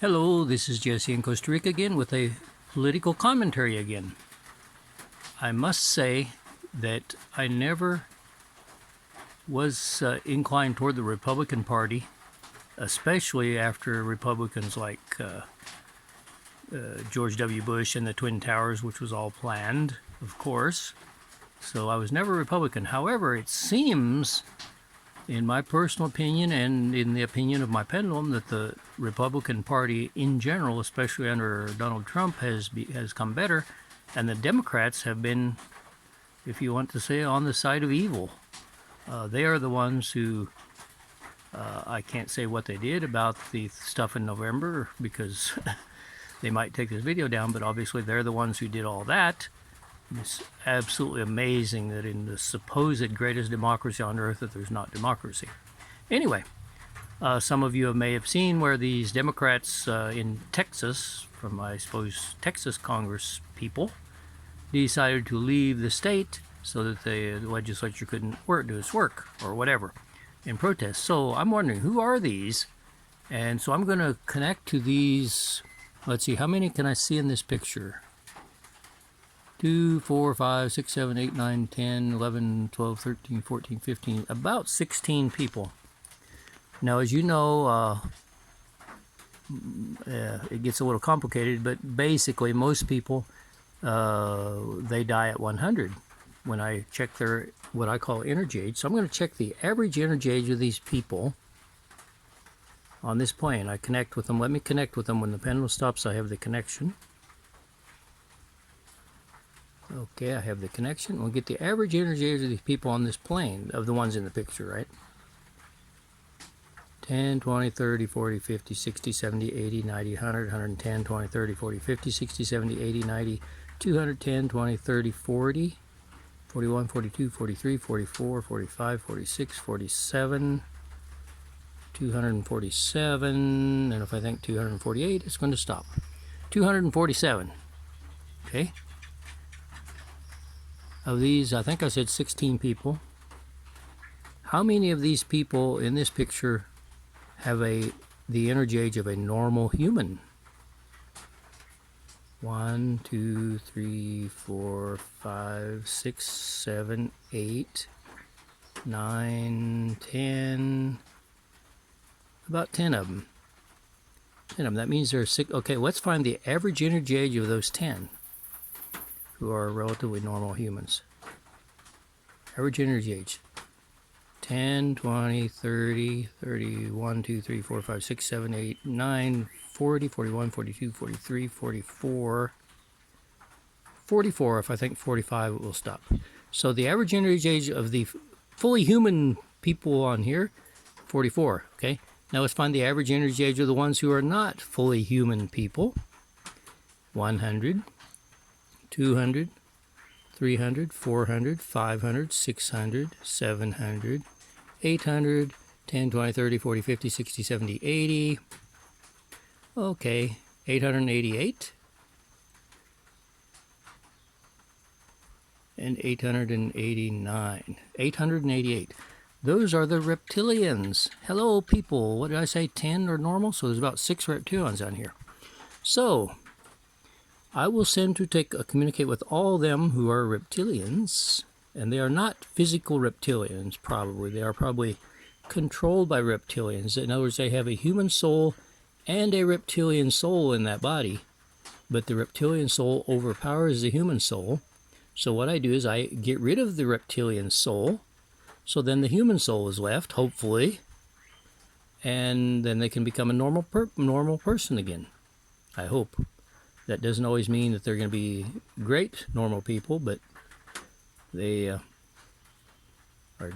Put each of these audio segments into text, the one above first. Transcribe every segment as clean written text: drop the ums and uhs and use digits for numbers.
Hello, this is Jesse in Costa Rica again with a political commentary again. I must say that I never was inclined toward the Republican Party, especially after Republicans like George W. Bush and the Twin Towers, which was all planned, of course. So I was never a Republican. However, it seems, in my personal opinion and in the opinion of my pendulum, that the Republican Party in general, especially under Donald Trump, has come better, and the Democrats have been, if you want to say, on the side of evil. They are the ones who, I can't say what they did about the stuff in November because they might take this video down, but obviously they're the ones who did all that. It's absolutely amazing that in the supposed greatest democracy on earth that there's not democracy. Anyway, some of you may have seen where these Democrats in Texas, from I suppose Texas Congress people, decided to leave the state so that the legislature couldn't do its work or whatever in protest. So I'm wondering, who are these? And so I'm going to connect to these. Let's see, how many can I see in this picture? 2, 4, 5, 6, 7, 8, 9, 10, 11, 12, 13, 14, 15, about 16 people. Now, as you know, it gets a little complicated, but basically most people, they die at 100 when I check their, what I call energy age. So I'm going to check the average energy age of these people on this plane. I connect with them. Let me connect with them. When the pendulum stops, I have the connection. Okay, I have the connection. We'll get the average energy age of these people on this plane, of the ones in the picture, right? 10, 20, 30, 40, 50, 60, 70, 80, 90, 100, 110, 20, 30, 40, 50, 60, 70, 80, 90, 210, 20, 30, 40, 41, 42, 43, 44, 45, 46, 47, 247, and if I think 248, it's going to stop. 247, okay? Of these, I think I said 16 people. How many of these people in this picture have the energy age of a normal human? 1, 2, 3, 4, 5, 6, 7, 8, 9, 10. About 10 of them. 10 of them. That means there are 6. Okay, let's find the average energy age of those 10 who are relatively normal humans. Average energy age. 10, 20, 30, 31, 2, 3, 4, 5, 6, 7, 8, 9, 40, 41, 42, 43, 44. 44, if I think 45, it will stop. So the average energy age of the fully human people on here, 44, okay? Now let's find the average energy age of the ones who are not fully human people. 100, 200, 300, 400, 500, 600, 700, 800, 10, 20, 30, 40, 50, 60, 70, 80. Okay, 888. And 889. 888. Those are the reptilians. Hello, people. What did I say? 10 are normal? So there's about 6 reptilians on here. So I will send to communicate with all them who are reptilians, and they are not physical reptilians, probably. They are probably controlled by reptilians. In other words, they have a human soul and a reptilian soul in that body, but the reptilian soul overpowers the human soul. So what I do is I get rid of the reptilian soul, so then the human soul is left, hopefully, and then they can become a normal person again, I hope. That doesn't always mean that they're going to be great normal people, but they are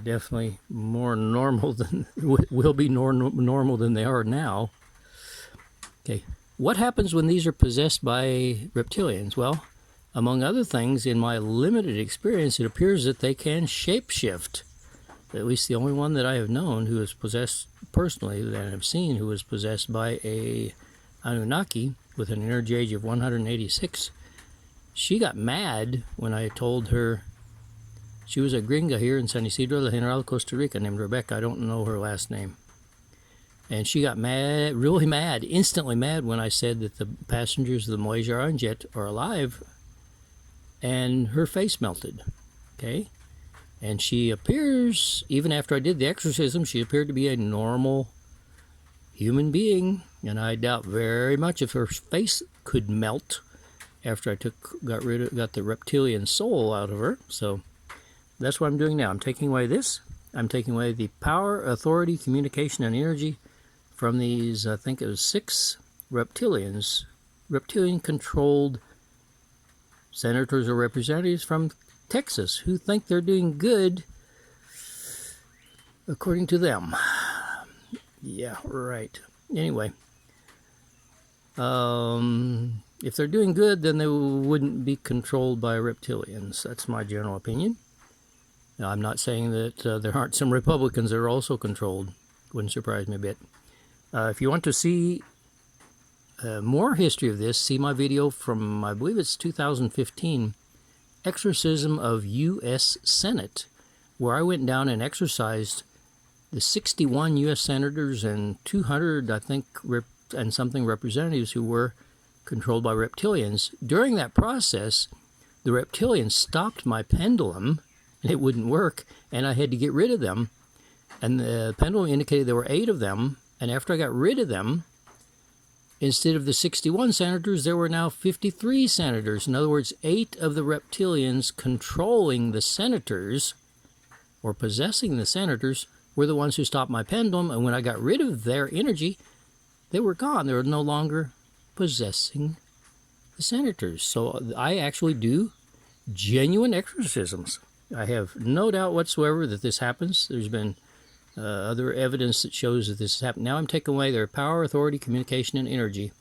definitely more normal than, will be normal than they are now. Okay, what happens when these are possessed by reptilians? Well, among other things, in my limited experience, it appears that they can shapeshift. At least the only one that I have known who is possessed personally, that I have seen, who was possessed by a Anunnaki with an energy age of 186. She got mad when I told her. She was a gringa here in San Isidro, La General, Costa Rica, named Rebecca. I don't know her last name. And she got mad, really mad, instantly mad when I said that the passengers of the Malaysia Aerojet are alive, and her face melted. Okay? And she appears, even after I did the exorcism, she appeared to be a normal human being, and I doubt very much if her face could melt after I got the reptilian soul out of her. So that's what I'm doing now. I'm taking away this. I'm taking away the power, authority, communication, and energy from these, I think it was 6 reptilians, reptilian-controlled senators or representatives from Texas who think they're doing good according to them. Yeah, right. Anyway, if they're doing good, then they wouldn't be controlled by reptilians. That's my general opinion. Now, I'm not saying that there aren't some Republicans that are also controlled. Wouldn't surprise me a bit. If you want to see more history of this, see my video from, I believe it's 2015, Exorcism of U.S. Senate, where I went down and exorcised the 61 U.S. senators and 200, I think, and something representatives who were controlled by reptilians. During that process, the reptilians stopped my pendulum, and it wouldn't work, and I had to get rid of them. And the pendulum indicated there were 8 of them, and after I got rid of them, instead of the 61 senators, there were now 53 senators. In other words, 8 of the reptilians controlling the senators, or possessing the senators, were the ones who stopped my pendulum, and when I got rid of their energy, they were gone. They were no longer possessing the senators. So I actually do genuine exorcisms. I have no doubt whatsoever that this happens. There's been other evidence that shows that this has happened. Now I'm taking away their power, authority, communication, and energy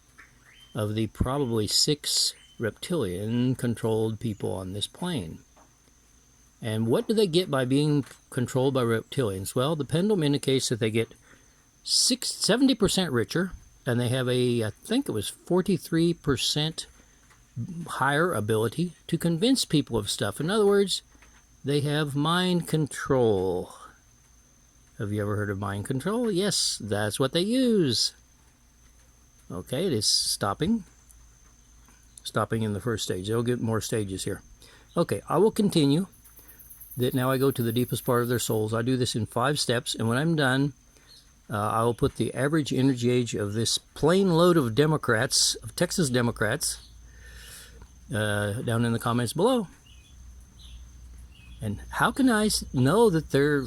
of the probably 6 reptilian-controlled people on this plane. And what do they get by being controlled by reptilians? Well, the pendulum indicates that they get 70% richer, and they have I think it was 43% higher ability to convince people of stuff. In other words, they have mind control. Have you ever heard of mind control? Yes, that's what they use. Okay, it is stopping in the first stage. They'll get more stages here. Okay, I will continue. That now I go to the deepest part of their souls. I do this in 5 steps, and when I'm done, I will put the average energy age of this plane load of Democrats, of Texas Democrats, down in the comments below. And how can I know that they're